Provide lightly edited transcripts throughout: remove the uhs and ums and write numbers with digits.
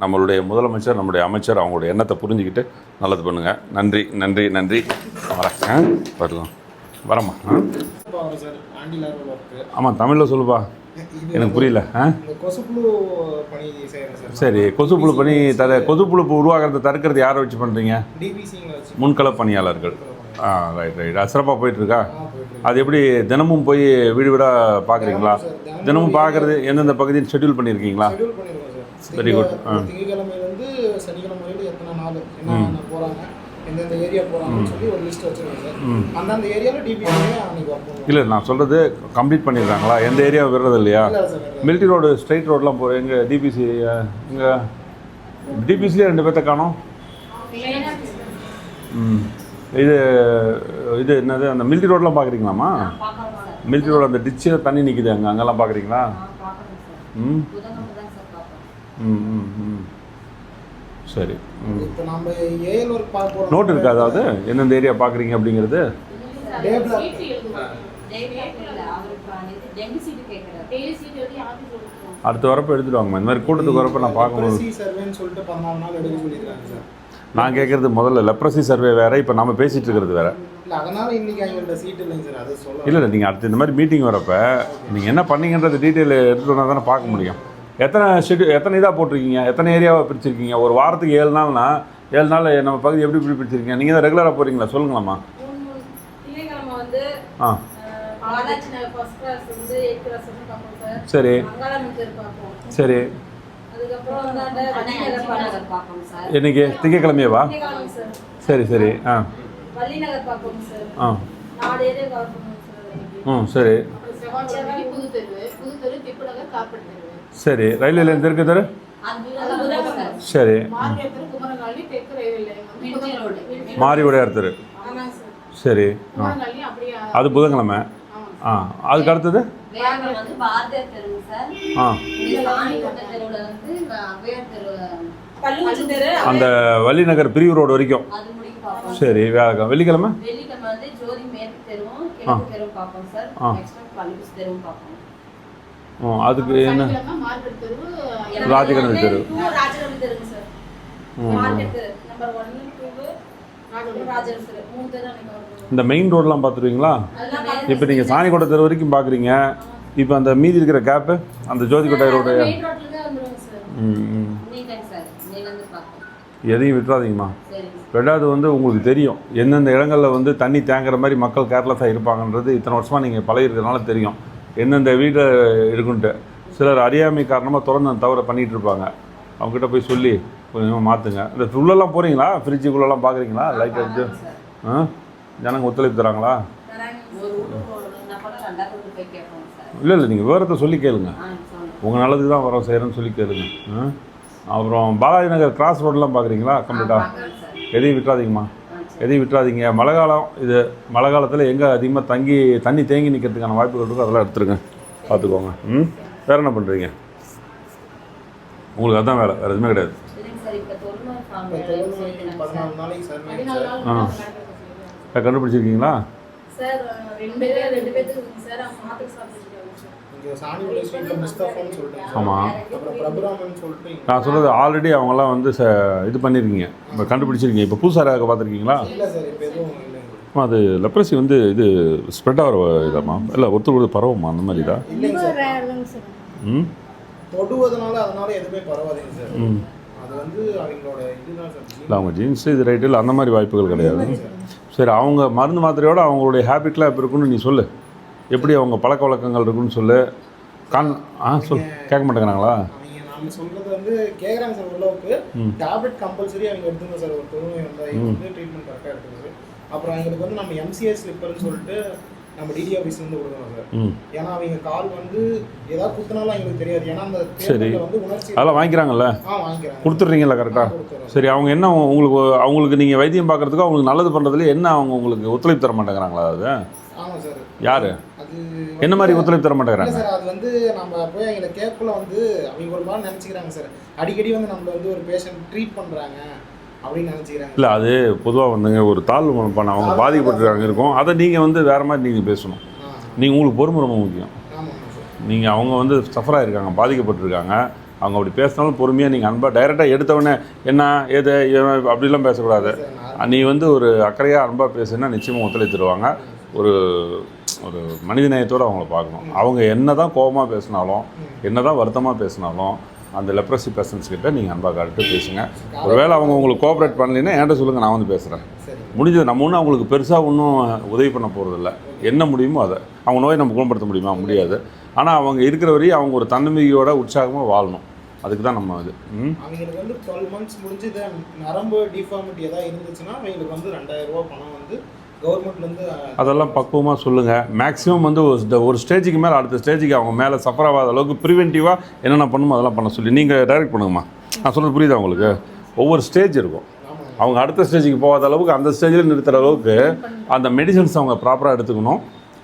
நம்மளுடைய முதலமைச்சர், நம்முடைய அமைச்சர் அவங்களுடைய எண்ணத்தை புரிஞ்சுக்கிட்டு நல்லது பண்ணுங்கள். நன்றி நன்றி நன்றி. வரேன் வரலாம் வரம்மா. ஆமாம், தமிழில் சொல்லுப்பா, எனக்கு புரியல. சரி, கொசுப்புழு பணி கொசுப்புழு உருவாகிறத தடுக்கிறது யாரை வச்சு பண்ணுறீங்க? முன்களப் பணியாளர்கள். Right right. அது சிறப்பாக போயிட்டுருக்கா? அது எப்படி தினமும் போய் வீடு வீடாக பார்க்குறீங்களா? தினமும் பார்க்குறது எந்தெந்த பகுதின்னு ஷெட்யூல் பண்ணியிருக்கீங்களா? Very good. திங்கக்கிழமையிலேருந்து சனிக்கிழமை வரைக்கும் எத்தனை நாள் என்ன போகிறாங்க, எந்தெந்த ஏரியா போகிறாங்கன்னு சொல்லி ஒரு லிஸ்ட் வச்சுருக்கோம் சார். அந்தந்த ஏரியாவில் டிபிசியே அன்றைக்கி ஒர்க் பண்ணுவோம். இல்லை, நான் சொல்கிறது கம்ப்ளீட் பண்ணிடுறாங்களா? எந்த ஏரியா விடுறது இல்லையா? மிலிட்ரி ரோடு, ஸ்ட்ரைட் ரோடெலாம் போகிறேன். எங்கள் டிபிசி, இங்கே டிபிசிலே 2 பேர்த்த காணோம். இது இது என்னது, அந்த மிலிட்ரி ரோடெலாம் பார்க்குறீங்களாம்மா? மிலிட்ரி ரோடு அந்த டிச்சில் தண்ணி நிற்கிது, அங்கெல்லாம் பார்க்குறீங்களா? ம் ம் ம் ம் சரி. நோட் இருக்கா? அதாவது எந்தெந்த ஏரியா பார்க்குறீங்க அப்படிங்கிறது அடுத்த வரப்போ எடுத்துடுவாங்கம்மா. இந்த மாதிரி கூட்டத்துக்கு வரப்போ நான் பார்க்கும்போது நான் கேட்குறது முதல்ல லெப்ரசி சர்வே வேறு, இப்போ நம்ம பேசிகிட்டு இருக்கிறது வேறு. இல்லை இல்லை, நீங்கள் அடுத்து இந்த மாதிரி மீட்டிங் வரப்போ நீங்கள் என்ன பண்ணீங்கன்றது டீட்டெயில் எடுத்துகிட்டு வந்தால் தானே பார்க்க முடியும். எத்தனை இதாக போட்டிருக்கீங்க, எத்தனை ஏரியாவை பிரிச்சிருக்கீங்க? ஒரு வாரத்துக்கு 7 நாள்னா 7 நாள் நம்ம பகுதி எப்படி பிரிச்சிருக்கீங்க? நீங்கள் தான் ரெகுலராக போகிறீங்களா? சொல்லுங்களாம்மா. சரி சரி. இன்னைக்கு திங்கக்கிழமையவா? சரி சரி. சரி சரி. ரயில்வே லைன் தெற்கு தெரு. சரி. மாரி உடையார் தெரு. சரி. அது புதன்கிழமை. அதுக்கு அடுத்தது அந்த வள்ளிநகர் பிரிவு ரோடு வரைக்கும். சரி. வெள்ளிக்கிழமை அதுக்கு என்ன? ராஜகணபதி தெரு. இந்த மெயின் ரோடெலாம் பார்த்துருவீங்களா? இப்போ நீங்கள் சாணிக்கோட்டை தெரு வரைக்கும் பார்க்குறீங்க. இப்போ அந்த மீதி இருக்கிற கேப்பு அந்த ஜோதிக்கோட்டை ரோடு எதையும் விட்டுறாதீங்கம்மா. ரெண்டாவது உங்களுக்கு தெரியும் எந்தெந்த இடங்களில் தண்ணி தேங்குற மாதிரி மக்கள் கேர்லெஸ்ஸாக இருப்பாங்கன்றது இத்தனை வருஷமாக நீங்கள் பழகிருக்கிறதுனால தெரியும். எந்தெந்த வீடு இருக்குன்ட்டு சிலர் அறியாமை காரணமாக திறந்து அந்த தவறை பண்ணிகிட்டு இருப்பாங்க. அவங்ககிட்ட போய் சொல்லி கொஞ்சமாக மாற்றுங்க. இந்த உள்ளெல்லாம் போகிறீங்களா? ஃப்ரிட்ஜுக்குள்ளெல்லாம் பார்க்குறீங்களா? லைட் எடுத்து ஜனங்க ஒத்துழைப்பு தராங்களா? இல்லை இல்லை, நீங்கள் விவரத்தை சொல்லி கேளுங்க. உங்கள் நல்லதுக்கு தான் வரோம் செய்கிறேன்னு சொல்லி கேளுங்க. அப்புறம் பாலாஜி நகர் கிராஸ் ரோடெலாம் பார்க்குறீங்களா? கம்ப்ளீட்டாக எதையும் விட்டுறாதீங்கம்மா, எதையும் விட்டுறாதீங்க. மழை காலம் இது. மழை காலத்தில் எங்கே அதிகமாக தண்ணி தேங்கி நிற்கிறதுக்கான வாய்ப்புகள் இருக்கோ அதெல்லாம் எடுத்துருங்க, பார்த்துக்கோங்க. வேறு என்ன பண்ணுறீங்க? உங்களுக்கு அதுதான் வேலை, வேறு எதுவுமே கிடையாது. கண்டுபிடிச்சிருக்கீங்களா? ஆமாம், நான் சொல்கிறது ஆல்ரெடி அவங்களாம் இது பண்ணியிருக்கீங்க, கண்டுபிடிச்சிருக்கீங்க. இப்போ புதுசாக பார்த்துருக்கீங்களா? அது லெப்ரசி இது ஸ்ப்ரெட் ஆகிற இதாம்மா? இல்லை ஒருத்தர் பரவுமா அந்த மாதிரி இதா? இல்லை அவங்க ஜீன்ஸு இது ரைட்டு இல்லை, அந்த மாதிரி வாய்ப்புகள் கிடையாது. சரி, அவங்க மருந்து மாத்திரையோடு அவங்களுடைய ஹேபிட்லாம் எப்படி இருக்குன்னு நீ சொல்லு. எப்படி அவங்க பழக்க வழக்கங்கள் இருக்குன்னு சொல்லு. சொல். கேட்க மாட்டேங்கிறாங்களா? அவங்க சொல்கிறது கேட்குறாங்க சார். உள்ளவுக்கு டேப்லெட் கம்பல்சரி அவங்க எடுத்துக்கணும் சார். ஒரு தொழுநோய் வந்தால் ட்ரீட்மெண்ட் கரெக்டாக எடுத்துக்கணும். அப்புறம் அவங்களுக்கு நம்ம எம்சிஎஸ் ஸ்லிப்பர்னு சொல்லிட்டு நம்ம டிடி ஆஃபீஸ்லேருந்து கொடுக்கணும் சார். ஏன்னா அவங்க கால் ஏதாவது குத்துனாலும் அவங்களுக்கு தெரியாது. ஏன்னா அந்த உணர்ச்சி அதெல்லாம் வாங்கிக்கிறாங்கல்ல, வாங்கிக்கிறாங்க. கொடுத்துட்றீங்களா கரெக்டாக? சரி, அவங்க என்ன அவங்களுக்கு நீங்கள் வைத்தியம் பார்க்குறதுக்கு அவங்களுக்கு நல்லது பண்ணுறதுல என்ன உங்களுக்கு ஒத்துழைப்பு தர மாட்டேங்கிறாங்களா? அது ஆமாம் சார். யார் என்ன மாதிரி ஒத்துழைப்பு தர மாட்டேங்கிறாங்க சார்? அது நம்ம போய் அவங்கள கேட்கல அவங்க ஒரு மாதிரி நினச்சிக்கிறாங்க சார். அடிக்கடி நம்மள ஒரு பேஷண்ட் ட்ரீட் பண்ணுறாங்க அப்படின்னு நினச்சிக்கிறாங்க. இல்லை, அது பொதுவாக ஒரு தாழ்வு மனப்பான அவங்க பாதிக்கப்பட்டிருக்காங்க இருக்கும். அதை நீங்கள் வேறு மாதிரி நீங்கள் பேசணும். நீங்கள் உங்களுக்கு பொறுமை ரொம்ப முக்கியம். நீங்கள் அவங்க சஃபராக இருக்காங்க, பாதிக்கப்பட்டிருக்காங்க. அவங்க அப்படி பேசினாலும் பொறுமையாக நீங்கள் அன்பாக டைரெக்டாக எடுத்தவொடனே என்ன ஏது அப்படிலாம் பேசக்கூடாது. நீ வந்து ஒரு அக்கறையாக அன்பாக பேசுனா நிச்சயமாக ஒத்துழைத்துருவாங்க. ஒரு ஒரு மனிதநேயத்தோடு அவங்கள பார்க்கணும். அவங்க என்ன தான் கோபமாக பேசினாலும் என்ன தான் வருத்தமாக பேசினாலும் அந்த லெப்ரசி பர்சன்ஸ் கிட்ட நீங்கள் அன்பாக காட்டு பேசுங்க. ஒருவேளை அவங்க உங்களுக்கு கோஆப்ரேட் பண்ணலைன்னா என்கிட்ட சொல்லுங்கள், நான் வந்து பேசுகிறேன். முடிஞ்சது நம்ம ஒன்றும் அவங்களுக்கு பெருசாக ஒன்றும் உதவி பண்ண போகிறதில்ல. என்ன முடியுமோ அதை அவங்க நோயை நம்ம குணப்படுத்த முடியுமா? முடியாது. ஆனால் அவங்க இருக்கிற வரையும் அவங்க ஒரு தன்னம்பிக்கையோட உற்சாகமாக வாழணும். அதுக்கு தான் நம்ம இது. அவங்களுக்கு வந்து 12 months முடிஞ்சு நரம்பு டிஃபார்மிட்டி ஏதாவது இருந்துச்சுன்னா அவங்களுக்கு வந்து 2000 ரூபா பணம் வந்து கவர்மெண்ட்லேருந்து அதெல்லாம் பக்குவமாக சொல்லுங்கள். மேக்ஸிமம் வந்து ஒரு ஸ்டேஜுக்கு மேலே அடுத்த ஸ்டேஜுக்கு அவங்க மேலே சஃபர் ஆகாத அளவுக்கு ப்ரிவென்டிவாக என்னென்ன பண்ணணுமோ அதெல்லாம் பண்ண சொல்லி நீங்கள் டைரக்ட் பண்ணுங்கம்மா. நான் சொல்கிறது புரியுதா உங்களுக்கு? ஒவ்வொரு ஸ்டேஜ் இருக்கும். அவங்க அடுத்த ஸ்டேஜுக்கு போகாத அளவுக்கு அந்த ஸ்டேஜில் நிறுத்துகிற அளவுக்கு அந்த மெடிசன்ஸ் அவங்க ப்ராப்பராக எடுத்துக்கணும்.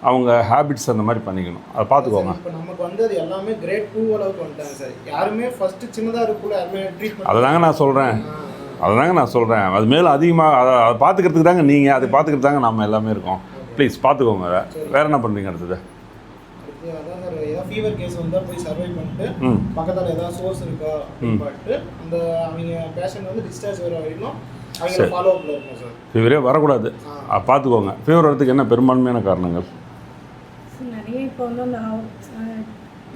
அவங்க ஹேபிட்ஸ் அந்த மாதிரி பண்ணிக்கணும். அதை பார்த்துக்கோங்க. இப்போ நமக்கு வந்து அது எல்லாமே கிரேட் 2 அளவுக்கு வந்துட்டாங்க சார். யாருமே ஃபஸ்ட்டு சின்னதாக இருக்குள்ள யாருமே ட்ரீட்மெண்ட் அதை நான் சொல்கிறேன். அது மேலே அதிகமாக அதை பார்த்துக்கிறதுக்கு தாங்க நீங்கள் அதை பார்த்துக்கிறது தாங்க நம்ம எல்லாமே இருக்கோம். ப்ளீஸ் பார்த்துக்கோங்க. வேறு என்ன பண்ணுறீங்க அடுத்தது? அதான் சார், ஏதாவது ஃபீவர் கேஸ் வந்தால் போய் சர்வை பண்ணிட்டு பக்கத்தில் ஏதாவது சோர்ஸ் இருக்கா அப்படின்னு பார்த்துட்டு அந்த அவங்க பேஷண்ட் வந்து டிஸ்சார்ஜ் வர வரைக்கும் அவங்க ஃபாலோ அப்பில் இருக்கணும் சார். ஃபீவரே வரக்கூடாது. பார்த்துக்கோங்க. ஃபீவர் வரதுக்கு என்ன பெரும்பான்மையான காரணங்கள்? நிறைய இப்போ வந்து அந்த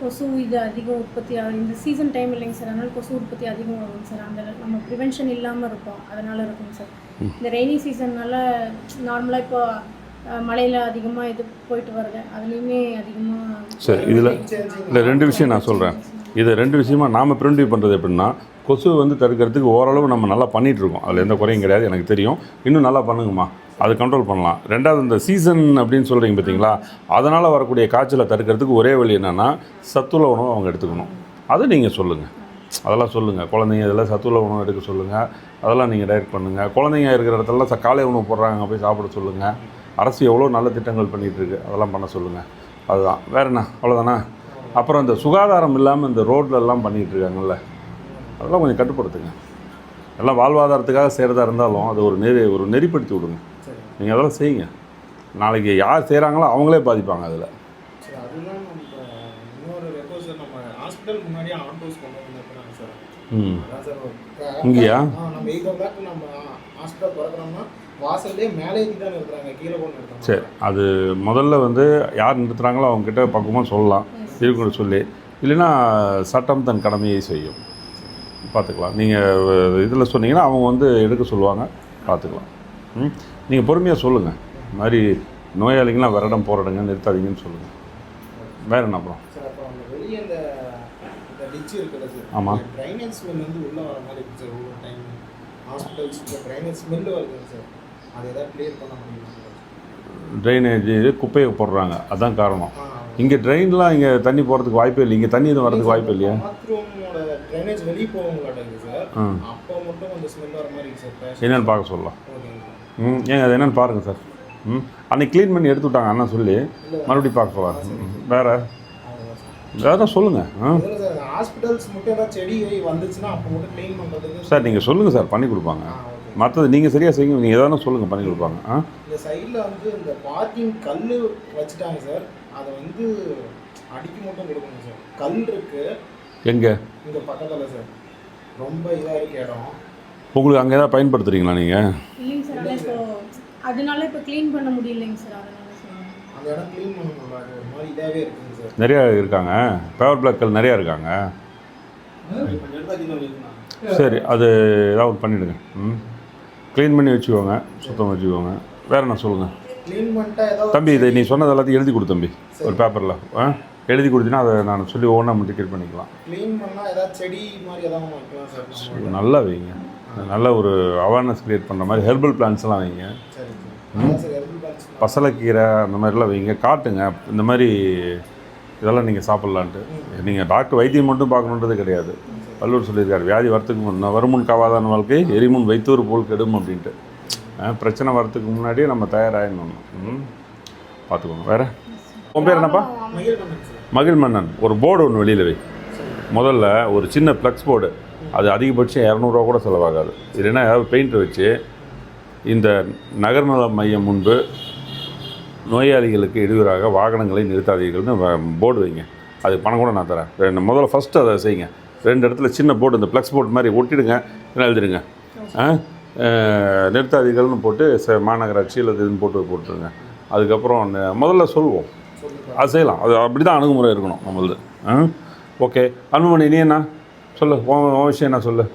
கொசு இது அதிகம் உற்பத்தி ஆகும். இந்த சீசன் டைம் இல்லைங்க சார், அதனால் கொசு உற்பத்தி அதிகம் ஆகும் சார். அந்த நம்ம ப்ரிவென்ஷன் இல்லாமல் இருப்போம், அதனால் இருக்குங்க சார். இந்த ரெய்னி சீசன்னால் நார்மலாக இப்போ மழையில் அதிகமாக இது போயிட்டு வருது, அதுலேயுமே அதிகமாக. சரி, இதில் 2 விஷயம் நான் சொல்கிறேன். இது 2 விஷயமா நாம் ப்ரிவென்டிவ் பண்ணுறது எப்படின்னா, கொசு வந்து தடுக்கிறதுக்கு ஓரளவு நம்ம நல்லா பண்ணிகிட்ருக்கோம். அதில் எந்த குறையும் கிடையாது, எனக்கு தெரியும். இன்னும் நல்லா பண்ணுங்கம்மா, அது கண்ட்ரோல் பண்ணலாம். 2வது இந்த சீசன் அப்படின்னு சொல்கிறீங்க பார்த்தீங்களா, அதனால் வரக்கூடிய காய்ச்சலை தடுக்கிறதுக்கு ஒரே வழி என்னென்னா சத்துள்ள உணவு அவங்க எடுத்துக்கணும். அதை நீங்கள் சொல்லுங்கள், அதெல்லாம் சொல்லுங்கள். குழந்தைங்க இதெல்லாம் சத்துள்ள உணவு எடுக்க சொல்லுங்கள். அதெல்லாம் நீங்கள் டைரக்ட் பண்ணுங்கள். குழந்தைங்க இருக்கிற இடத்துலலாம் காலை உணவு போடுறாங்க, போய் சாப்பிட சொல்லுங்கள். அரசு எவ்வளோ நல்ல திட்டங்கள் பண்ணிகிட்ருக்கு, அதெல்லாம் பண்ண சொல்லுங்கள். அதுதான், வேறு என்ன, அவ்வளோதானே. அப்புறம் இந்த சுகாதாரம் இல்லாமல் இந்த ரோட்லெல்லாம் பண்ணிகிட்ருக்காங்கல்ல, அதெல்லாம் கொஞ்சம் கட்டுப்படுத்துங்க. எல்லாம் வாழ்வாதாரத்துக்காக செய்கிறதா இருந்தாலும் அதை ஒரு நெறிப்படுத்தி விடுங்க. நீங்கள் அதெல்லாம் செய்யுங்க. நாளைக்கு யார் செய்கிறாங்களோ அவங்களே பாதிப்பாங்க அதில். அதுதான் நம்ம இன்னொரு ரெக்வஸ்ட் சார், நம்ம ஹாஸ்பிட்டல் முன்னாடியே ஆட்டோஸ் கொண்டு வந்துருக்காங்க சார். அதான் சார் இங்கேயா நம்ம 8 o'clock நம்ம ஹாஸ்பிட்டல் திறக்கிறோம்னா வாசல்லே மேலே ஏற்றி தான் நிறுத்துறாங்க, கீழே கொண்டு நிறுத்துறாங்க. சரி, அது முதல்ல வந்து யார் நிறுத்துகிறாங்களோ அவங்ககிட்ட பக்குவமாக சொல்லலாம், இருக்குன்னு சொல்லி. இல்லைன்னா சட்டம் தன் கடமையை செய்யும், பார்த்துக்கலாம். நீங்கள் இதில் சொன்னீங்கன்னா அவங்க வந்து எடுக்க சொல்லுவாங்க, பார்த்துக்கலாம். நீங்கள் பொறுமையாக சொல்லுங்கள். இந்த மாதிரி நோயாளிகள்லாம் வேறு இடம் போகிற நிறுத்தாதீங்கன்னு சொல்லுங்கள். வேறு என்ன அப்புறம்? சார் அப்புறம் அந்த வெளியே அந்த டிச்சு இருக்குல்ல சார், ஆமாம், ட்ரைனேஜ் ஸ்மெல் வந்து உள்ளே வர மாதிரி இருக்குது சார். ஒவ்வொரு டைம் ஹாஸ்பிட்டல்ஸில் ட்ரைனேஜ் ஸ்மெல் வருதுங்க சார், அதை எதாவது கிளியர் பண்ண முடியுமா? ட்ரைனேஜ் குப்பையை போடுறாங்க, அதுதான் காரணம். இங்கே ட்ரெயின்லாம் இங்கே தண்ணி போகிறதுக்கு வாய்ப்பே இல்லை. இங்கே தண்ணி எதுவும் வரதுக்கு வாய்ப்பு இல்லையா? பாத்ரூமோட ட்ரைனேஜ் வெளியே போகவங்களாட்டாங்க சார், அப்போ மட்டும் கொஞ்சம் ஸ்மெல் வர மாதிரி இருக்குது சார். என்னென்னு பார்க்க சொல்லலாம். ஓகேங்க ஏங்க அது என்னென்னு பாருங்கள் சார். அன்றைக்கி க்ளீன் பண்ணி எடுத்து விட்டாங்க அண்ணா சொல்லி, மறுபடியும் பார்க்க சொல்லலாம். வேறு சொல்லுங்கள். ஹாஸ்பிட்டல்ஸ் மட்டும் ஏதாவது செடி வந்துச்சுன்னா அப்போ மட்டும் க்ளீன் பண்ணுறதுக்கு சார் நீங்கள் சொல்லுங்கள் சார், பண்ணி கொடுப்பாங்க. மற்றது நீங்கள் சரியாக செய்யுங்க, நீங்கள் எதாவது சொல்லுங்கள், பண்ணி கொடுப்பாங்க. இந்த சைடில் வந்து இந்த பார்க்கிங் கல் வச்சுட்டாங்க சார், அதை வந்து அடிக்கி மட்டும் கொடுக்கணும் சார். கல் இருக்கு எங்கே? இங்கே பக்கத்தில் சார், ரொம்ப இதாக இருக்கு இடம். உங்களுக்கு அங்கே ஏதாவது பயன்படுத்துகிறீங்களா நீங்கள்? இல்லைங்க சார், ஆனால் இப்போ அதனால இப்போ க்ளீன் பண்ண முடியலைங்க சார், அதனால சொல்லுங்கள். அந்த இடம் க்ளீன் பண்ணணும்ல, அது ஒரு மாதிரி இதாகவே இருக்குங்க சார். நிறையா இருக்காங்க, பேவர் பிளாக்கள் நிறையா இருக்காங்க. சரி, அது ஏதாவது பண்ணிவிடுங்க. க்ளீன் பண்ணி வச்சுக்கோங்க, சுத்தம் வச்சுக்கோங்க. வேறு என்ன சொல்லுங்கள்? க்ளீன் பண்ணிட்டா ஏதாவது தம்பி, இதை நீ சொன்னது எல்லாத்தையும் எழுதி கொடு தம்பி, ஒரு பேப்பரில் எழுதி கொடுத்தீங்கன்னா அதை நான் சொல்லி ஒவ்வொன்றா டிக்கெட் பண்ணிக்கலாம். க்ளீன் பண்ணால் ஏதாவது செடி மாதிரி ஏதாவது வைக்கலாம் சார். நல்லா வைங்க, நல்ல ஒரு அவேர்னஸ் க்ரியேட் பண்ணுற மாதிரி ஹெர்பல் பிளான்ஸ்லாம் வைங்க. பசலைக்கீரை அந்த மாதிரிலாம் வைங்க, காட்டுங்க. இந்த மாதிரி இதெல்லாம் நீங்கள் சாப்பிட்லான்ட்டு. நீங்கள் டாக்டர் வைத்தியம் மட்டும் பார்க்கணுன்றது கிடையாது. வள்ளுவர் சொல்லியிருக்காரு, வியாதி வரத்துக்கு முன் வருமுன் காவாதான வாழ்க்கை எரிமுன் வைத்தூர் போல் கெடும் அப்படின்ட்டு. பிரச்சனை வரத்துக்கு முன்னாடியே நம்ம தயாராகிடணும். பார்த்துக்கோங்க. வேறு உன் பேர் என்னப்பா? மகிழ்மன்னன். ஒரு போர்டு ஒன்று வெளியில் வை. முதல்ல ஒரு சின்ன ப்ளக்ஸ் போர்டு, அது அதிகபட்சம் 200 ரூபா கூட செலவாகாது. இல்லைன்னா ஏதாவது பெயிண்டர் வச்சு இந்த நகர்நல மையம் முன்பு நோயாளிகளுக்கு இடையூறாக வாகனங்களை நிறுத்தாதீர்கள்னு போர்டு வைங்க. அது பணம் கூட நான் தரேன். முதல்ல ஃபஸ்ட்டு அதை செய்யுங்க. 2 இடத்துல சின்ன போர்டு, இந்த ப்ளக்ஸ் போர்டு மாதிரி ஒட்டிடுங்க, எழுதிடுங்க. நிறுத்தாதிகள்னு போட்டு மாநகராட்சி இல்லை இதுன்னு போட்டுருங்க. அதுக்கப்புறம் முதல்ல சொல்லுவோம், அது செய்யலாம். அது அப்படி தான் அணுகுமுறை இருக்கணும் நம்மளது. ஓகே அன்புமணி, நீ என்ன சொல்லு, உன் விஷயம் என்ன சொல்லு.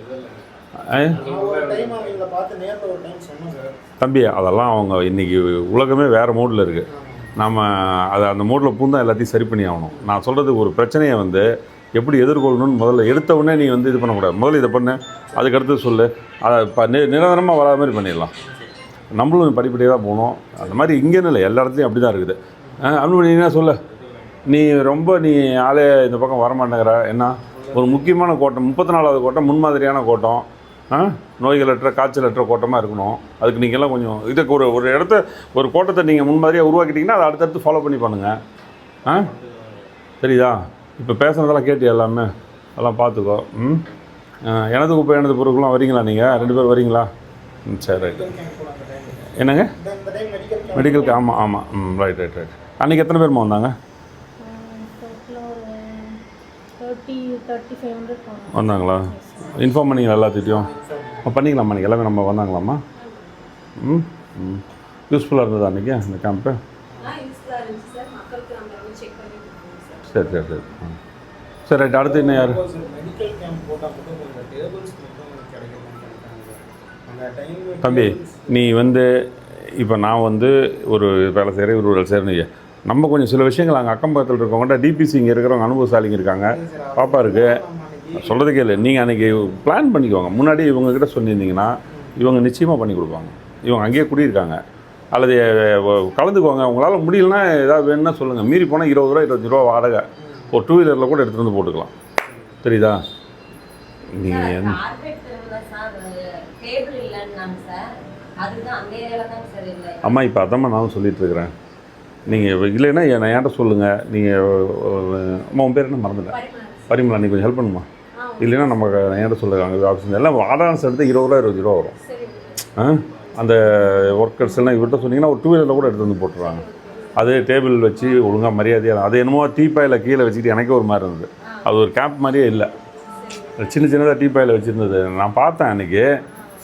தம்பி, அதெல்லாம் அவங்க இன்றைக்கி உலகமே வேறு மூடில் இருக்குது. நம்ம அதை அந்த மூடில் பூந்தா எல்லாத்தையும் சரி பண்ணி ஆகணும். நான் சொல்கிறது, ஒரு பிரச்சனையை வந்து எப்படி எதிர்கொள்ளணும்னு முதல்ல எடுத்த உடனே நீ வந்து இது பண்ணக்கூடாது. முதல்ல இதை பண்ணு, அதுக்கடுத்து சொல்லு. அதை நிரந்தரமாக வராத மாதிரி பண்ணிடலாம். நம்மளும் படிப்படியாக தான் போகணும். அந்த மாதிரி இங்கேன்னு இல்லை, எல்லா இடத்துலையும் அப்படி தான் இருக்குது. அன்புமணி என்ன சொல்லு, நீ ரொம்ப ஆளே இந்த பக்கம் வரமாட்டேங்கிற. என்ன ஒரு முக்கியமான கோட்டம், 34வது கோட்டம், முன்மாதிரியான கோட்டம், நோய்களற்ற காய்ச்சலற்ற கோட்டமாக இருக்கணும். அதுக்கு நீங்கள்லாம் கொஞ்சம் இதுக்கு ஒரு இடத்த, ஒரு கோட்டத்தை நீங்கள் முன்மாதிரியாக உருவாக்கிட்டிங்கன்னா அதை அடுத்தடுத்து ஃபாலோ பண்ணி பண்ணுங்கள். சரிதா? இப்போ பேசுனதெல்லாம் கேட்டு எல்லாமே அதெல்லாம் பார்த்துக்கோ. எனது குப்பை எனது பொருட்கள்லாம் வரீங்களா? நீங்கள் 2 பேர் வரீங்களா? சரி, ரைட். என்னங்க மெடிக்கலுக்கு? ஆமாம். ரைட். அன்றைக்கி எத்தனை பேருமா வந்தாங்க? வந்தாங்களா? இன்ஃபார்ம் பண்ணிங்களா எல்லாத்துட்டையும்? பண்ணிக்கலாமா? அன்றைக்கி எல்லாமே நம்ம வந்தாங்களாம்மா? யூஸ்ஃபுல்லாக இருந்ததா அன்றைக்கி அந்த கேம்ப்பு? சரி. சரி, ரைட். அடுத்து இன்னும் யார்? தம்பி, நீ வந்து இப்போ நான் வந்து ஒரு வேலை செய்கிறேன், ஒரு வேலை செய்கிறேன்னு நம்ம கொஞ்சம் சில விஷயங்கள் அங்கே அக்கம் பக்கத்தில் இருக்கவங்கள்ட்ட டிபிசி இங்கே இருக்கிறவங்க அனுபவசாலிங்க இருக்காங்க, பாப்பா இருக்குது, சொல்கிறது கேளு. நீங்கள் அன்றைக்கி பிளான் பண்ணிக்கோங்க. முன்னாடி இவங்கக்கிட்ட சொல்லியிருந்தீங்கன்னா இவங்க நிச்சயமாக பண்ணி கொடுப்பாங்க. இவங்க அங்கேயே குடியிருக்காங்க. அல்லது கலந்துக்குவாங்க. உங்களால் முடியலன்னா ஏதாவது வேணும்னா சொல்லுங்கள். மீறி போனால் 20 ரூபா 25 ரூபா வாடகை. ஒரு 2 வீலரில் கூட எடுத்துகிட்டு வந்து போட்டுக்கலாம். தெரியுதா? நீங்கள் அம்மா இப்போ அதாம்மா நானும் சொல்லிகிட்ருக்கிறேன். நீங்கள் இல்லைன்னா என்கிட்ட சொல்லுங்கள். நீங்கள் அம்மா உன் பேர் என்ன மறந்துட்டேன்? பரிமளா, நீ கொஞ்சம் ஹெல்ப் பண்ணுமா? இல்லைன்னா நம்ம என்கிட்ட சொல்லுங்கள். ஆஃபீஸ் எல்லாம் அட்வான்ஸ் எடுத்து 20 ரூபா 25 ரூபா வரும். அந்த ஒர்க்கர்ஸ் எல்லாம் இவர்கிட்ட சொன்னீங்கன்னா ஒரு 2 வீலரில் கூட எடுத்து வந்து போட்டுருவாங்க. அது டேபிள் வச்சு ஒழுங்காக மரியாதையாக, அது என்னமோ டீப்பாயில் கீழே வச்சுக்கிட்டு எனக்கே ஒரு மாதிரி இருந்தது. அது ஒரு கேம்ப் மாதிரியே இல்லை, சின்னதாக டீப்பாயில் வச்சுருந்தது. நான் பார்த்தேன் அன்றைக்கி.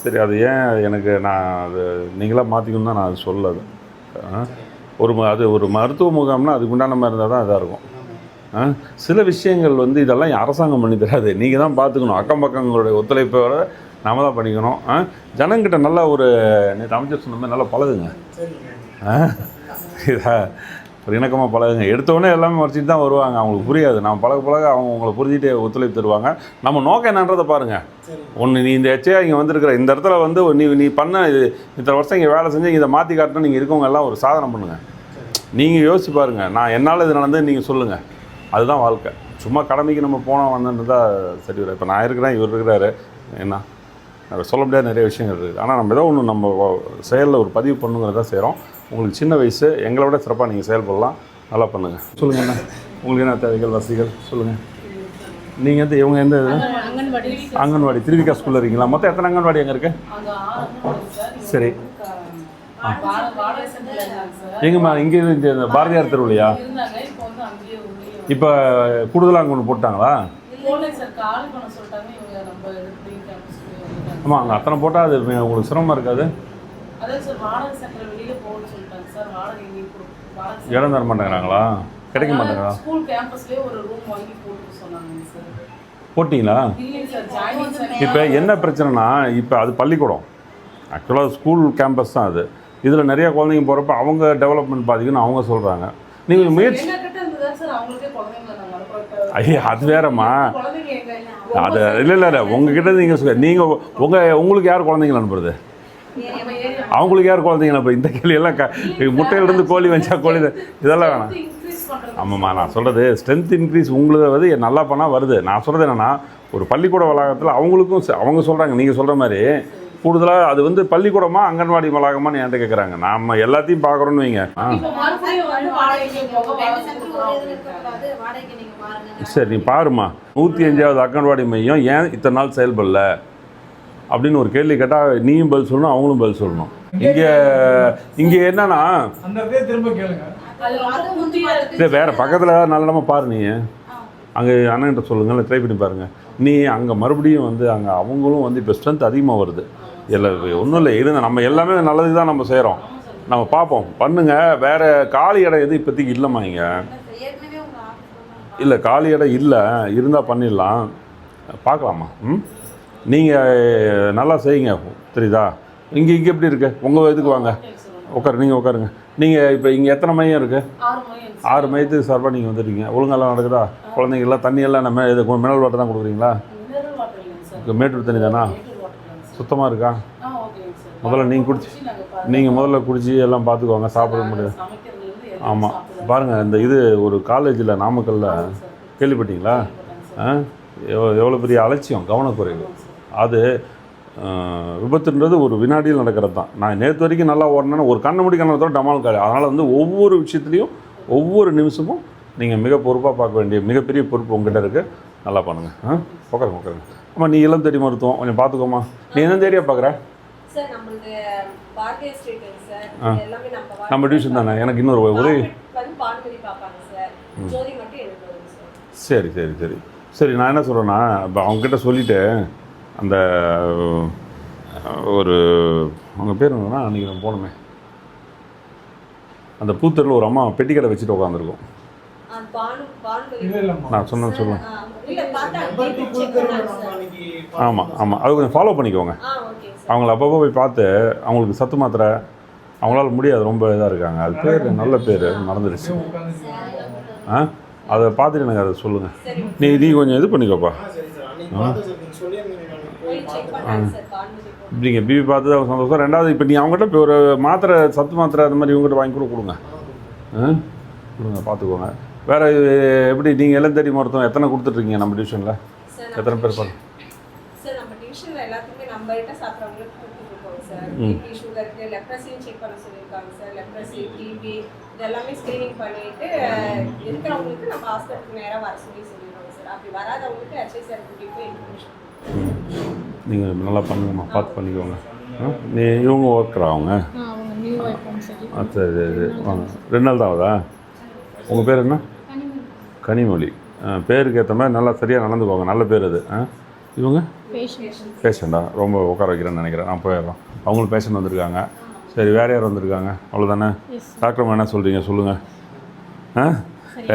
சரி, அது ஏன் எனக்கு நான் அது நீங்களாக மாற்றிக்கணும் தான் நான் அது சொல்லது. அது ஒரு மருத்துவ முகாம்னா அதுக்கு உண்டான மாதிரி இருந்தால் தான் இதாக இருக்கும். சில விஷயங்கள் வந்து இதெல்லாம் அரசாங்கம் பண்ணி தராது, நீங்கள் தான் பார்த்துக்கணும். அக்கம் பக்கங்களுடைய ஒத்துழைப்போட நாம தான் பண்ணிக்கணும். ஜனங்கிட்ட நல்லா ஒரு நேற்று அமைச்சர் சொன்ன மாதிரி நல்லா பழகுங்க. இதா ஒரு இணக்கமாக பழகுங்க. எடுத்தோடனே எல்லாமே மறைச்சிட்டு தான் வருவாங்க. அவங்களுக்கு புரியாது. நம்ம பழக அவங்க உங்களை புரிஞ்சுட்டு ஒத்துழைப்பு தருவாங்க. நம்ம நோக்கம் என்னன்றதை பாருங்கள். ஒன்று, நீ இந்த எச்சையாக இங்கே வந்திருக்கிற இந்த இடத்துல வந்து நீ பண்ண இத்தனை வருஷம் இங்கே வேலை செஞ்சு இதை மாற்றி காட்டணும். நீங்கள் இருக்கவங்க எல்லாம் ஒரு சாதனை பண்ணுங்கள். நீங்கள் யோசிச்சு பாருங்கள். நான் என்னால் இது நடந்து நீங்கள் சொல்லுங்கள். அதுதான் வாழ்க்கை. சும்மா கடமைக்கு நம்ம போனால் வந்தோன்னு தான் சரி வரும். இப்போ நான் இருக்கிறேன், இவர் இருக்கிறாரு, என்ன சொல்ல முடியாத நிறைய விஷயங்கள் இருக்குது. ஆனால் நம்ம ஏதோ ஒன்று நம்ம செயலில் ஒரு பதிவு பண்ணுங்கிறத செய்கிறோம். உங்களுக்கு சின்ன வயசு, எங்களை விட சிறப்பாக நீங்கள் செயல்படலாம். நல்லா பண்ணுங்கள். சொல்லுங்கள், என்ன உங்களுக்கு என்ன தேவைகள், வசதிகள் சொல்லுங்கள். நீங்கள் வந்து இவங்க எந்த இது? அங்கன்வாடி திருவிக்கா ஸ்கூலில் இருக்கீங்களா? மொத்தம் எத்தனை அங்கன்வாடி அங்கே இருக்குது? சரி. எங்கம்மா? இங்கே இந்த பாரதியார் தெருவுலையா? இப்போ கூடுதலாக அங்கே ஒன்று போட்டாங்களா? ஆமாம், அங்கே அத்தனை போட்டால் அது உங்களுக்கு சிரமமாக இருக்காது? இடம் தர மாட்டேங்கிறாங்களா? கிடைக்க மாட்டேங்கிறா? போட்டிங்களா? இப்போ என்ன பிரச்சனைனா, இப்போ அது பள்ளிக்கூடம், ஆக்சுவலாக ஸ்கூல் கேம்பஸ் தான் அது. இதில் நிறைய குழந்தைங்க போகிறப்ப அவங்க டெவலப்மெண்ட் பாதிக்குன்னு அவங்க சொல்கிறாங்க. நீங்கள் முயற்சி ஐயா அது வேறம்மா. அது இல்லை உங்ககிட்ட நீங்கள் உங்களுக்கு யார் குழந்தைங்கள அனுப்புறது? அவங்களுக்கு யார் குழந்தைங்க அனுப்புறது? இந்த கேள்வியெல்லாம் முட்டையிலிருந்து கோழி வச்சா கோழி இதெல்லாம் வேணாம். ஆமாம்மா, நான் சொல்கிறது ஸ்ட்ரென்த் இன்க்ரீஸ் உங்களுக்கு வந்து நல்லா பண்ணால் வருது. நான் சொல்கிறது என்னென்னா, ஒரு பள்ளிக்கூட வளாகத்தில் அவங்களுக்கும் அவங்க சொல்கிறாங்க, நீங்கள் சொல்கிற மாதிரி கூடுதலாக அது வந்து பள்ளிக்கூடமா அங்கன்வாடி வளாகமான்னு என்கிட்ட கேட்குறாங்க. நாம் எல்லாத்தையும் பார்க்குறோன்னு வைங்க. சரி, நீ பாருமா. 105வது அங்கன்வாடி மையம் ஏன் இத்தனை நாள் செயல்படல அப்படின்னு ஒரு கேள்வி கேட்டால் நீயும் பதில் சொல்லணும், அவங்களும் பதில் சொல்லணும். இங்கே என்னன்னா வேறு பக்கத்தில் நல்லமா பாரு. நீ அங்கே அண்ணன்கிட்ட சொல்லுங்கள், ட்ரை பண்ணி பாருங்கள். நீ அங்கே மறுபடியும் வந்து அங்கே அவங்களும் வந்து இப்போ ஸ்ட்ரென்த் அதிகமாக வருது. இல்லை ஒன்றும் இல்லை, இருந்த நம்ம எல்லாமே நல்லது தான் நம்ம செய்கிறோம். நம்ம பார்ப்போம், பண்ணுங்கள். வேறு காலி இடம் எது இப்போதைக்கு இல்லைம்மா இங்கே? இல்லை காலி இடம் இல்லை, இருந்தால் பண்ணிடலாம், பார்க்கலாமா? நீங்கள் நல்லா செய்யுங்க, தெரியுதா? இங்கே எப்படி இருக்குது உங்கள் இதுக்கு வாங்க நீங்கள் உட்காருங்க. நீங்கள் இப்போ இங்கே எத்தனை மையம் இருக்குது? 6 மையத்துக்கு சார்பாக நீங்கள் வந்துருக்கீங்க. ஒழுங்கெல்லாம் நடக்குதா? குழந்தைங்கள்லாம் தண்ணியெல்லாம் நம்ம இது மினரல் வாட்டர் தான் கொடுக்குறீங்களா? மேட்டூர் தண்ணி தானா? சுத்தமாக இருக்கா? முதல்ல நீங்கள் முதல்ல குடிச்சு எல்லாம் பார்த்துக்குவாங்க, சாப்பிட முடியாது. ஆமாம், பாருங்கள், இந்த இது ஒரு காலேஜில் நாமக்கல்லில் கேள்விப்பட்டீங்களா? எவ்வளோ பெரிய அலட்சியம், கவனக்குறைவு. அது விபத்துன்றது ஒரு வினாடியில் நடக்கிறது தான். நான் நேற்று வரைக்கும் நல்லா ஓடினேன்னா ஒரு கண்ணை மூடி கண்ணத்தோட டமால் காலி. அதனால் வந்து ஒவ்வொரு விஷயத்துலையும் ஒவ்வொரு நிமிஷமும் நீங்கள் மிக பொறுப்பாக பார்க்க வேண்டிய மிகப்பெரிய பொறுப்பு உங்ககிட்ட இருக்குது. நல்லா பண்ணுங்கள். உட்காருங்க. ஆமாம், நீ இளம் தேடி மருத்துவம் கொஞ்சம் பார்த்துக்கோமா. நீ என்ன தேடியாக பார்க்குற? நம்ம டியூஷன் தானே. எனக்கு இன்னொரு உதவி. சரி, நான் என்ன சொல்கிறேன்னா, இப்போ அவங்ககிட்ட சொல்லிவிட்டு அந்த ஒரு அவங்க பேர் என்னன்னா அன்றைக்கி நம்ம போனோமே, அந்த பூத்தரில் ஒரு அம்மா பெட்டி கடை வச்சுட்டு உட்காந்துருக்கோம். நான் சொல்லுவேன். ஆமாம், அது கொஞ்சம் ஃபாலோ பண்ணிக்கோங்க. அவங்கள அப்பப்போ போய் பார்த்து அவங்களுக்கு சத்து மாத்திரை அவங்களால முடியாது, ரொம்ப இதாக இருக்காங்க. அது பேர் நல்ல பேர் மறந்துடுச்சு. அதை பார்த்துட்டு எனக்கு அதை சொல்லுங்கள். நீ கொஞ்சம் இது பண்ணிக்கோப்பா. இப்படிங்க பிபி பார்த்து தான் சந்தோஷம். ரெண்டாவது, இப்போ நீ அவங்ககிட்ட இப்போ ஒரு மாத்திரை சத்து மாத்திரை அந்த மாதிரி இவங்ககிட்ட வாங்கி கொடுங்க. பார்த்துக்கோங்க. வேறு எப்படி நீங்கள் எல்லாம் தேடி மருத்துவம் எத்தனை கொடுத்துட்ருக்கீங்க நம்ம டியூஷனில்? எத்தனை பேர் பண்ண? நீங்கள் நல்லா பண்ணுங்கம்மா, பார்த்து பண்ணிக்கோங்க. நீ இவங்க ஒர்க்கரா அவங்க? சரி வாங்க. 2 நாள் தான் ஆகுதா? உங்கள் பேர் என்ன? கனிமொழி. பேருக்கு ஏற்ற மாதிரி நல்லா சரியாக நடந்துக்கோங்க. நல்ல பேர் அது. இவங்க பேஷண்டா? ரொம்ப உட்கார வைக்கிறேன்னு நினைக்கிறேன். நான் போயிடுறோம். அவங்களும் பேஷண்ட் வந்திருக்காங்க. சரி, வேறு யார் வந்திருக்காங்க? அவ்வளோதானே? டாக்டர் என்ன சொல்கிறீங்க சொல்லுங்கள்.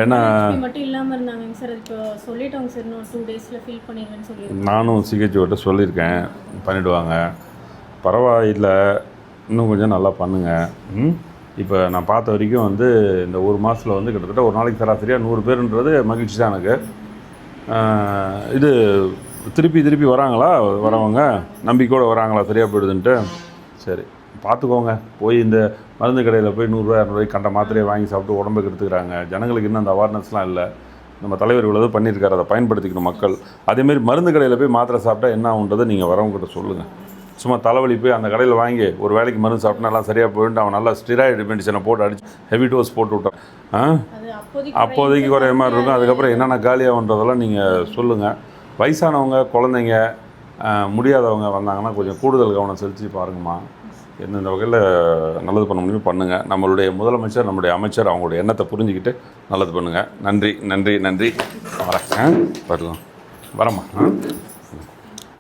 ஏன்னா மட்டும் இல்லாமல் இருந்தாங்க சார், இப்போ சொல்லிட்டோங்க சார், இன்னும் 2 டேஸில் ஃபில் பண்ணிடுவேன்னு சொல்லியிருக்கேன். நானும் சிகிச்சைவிட்ட சொல்லியிருக்கேன், பண்ணிவிடுவாங்க. பரவாயில்லை, இன்னும் கொஞ்சம் நல்லா பண்ணுங்கள். இப்போ நான் பார்த்த வரைக்கும் வந்து இந்த ஒரு மாதத்தில் வந்து கிட்டத்தட்ட ஒரு நாளைக்கு சராசரியாக 100 பேருன்றது மகிழ்ச்சி தான் எனக்கு. இது திருப்பி வராங்களா? வரவங்க நம்பிக்கையோடு வராங்களா சரியாக போயிடுதுன்ட்டு? சரி, பார்த்துக்கோங்க. போய் இந்த மருந்து கடையில் போய் 100 ரூபா 200 ரூபாய்க்கு கண்ட மாத்திரையை வாங்கி சாப்பிட்டு உடம்புக்கு எடுத்துக்கிறாங்க. ஜனங்களுக்கு இன்னும் அந்த அவேர்னஸ்லாம் இல்லை. நம்ம தலைவர் இவ்வளோ பண்ணியிருக்காரு, அதை பயன்படுத்திக்கணும் மக்கள். அதேமாரி மருந்து கடையில் போய் மாத்திரை சாப்பிட்டா என்ன ஆகுன்றதை நீங்கள் வரவங்ககிட்ட சொல்லுங்கள். சும்மா தலைவலி போய் அந்த கடையில் வாங்கி ஒரு வேலைக்கு மருந்து சாப்பிட்டா எல்லாம் சரியாக போயிட்டு அவன் நல்லா ஸ்டிராய்டு மெடிசனை போட்டு அடிச்சு ஹெவி டோஸ் போட்டு விட்டான். அப்போதைக்கு குறைய மாதிரி இருக்கும். அதுக்கப்புறம் என்னென்ன காலியாகுன்றதெல்லாம் நீங்கள் சொல்லுங்கள். வயசானவங்க, குழந்தைங்க, முடியாதவங்க வந்தாங்கன்னா கொஞ்சம் கூடுதல் கவனம் செலுத்தி பாருங்கம்மா. எந்தெந்த வகையில் நல்லது பண்ண முடியுமோ பண்ணுங்கள். நம்மளுடைய முதலமைச்சர், நம்முடைய அமைச்சர் அவங்களுடைய எண்ணத்தை புரிஞ்சுக்கிட்டு நல்லது பண்ணுங்கள். நன்றி. வரேன். வரலாம். வரம்மா.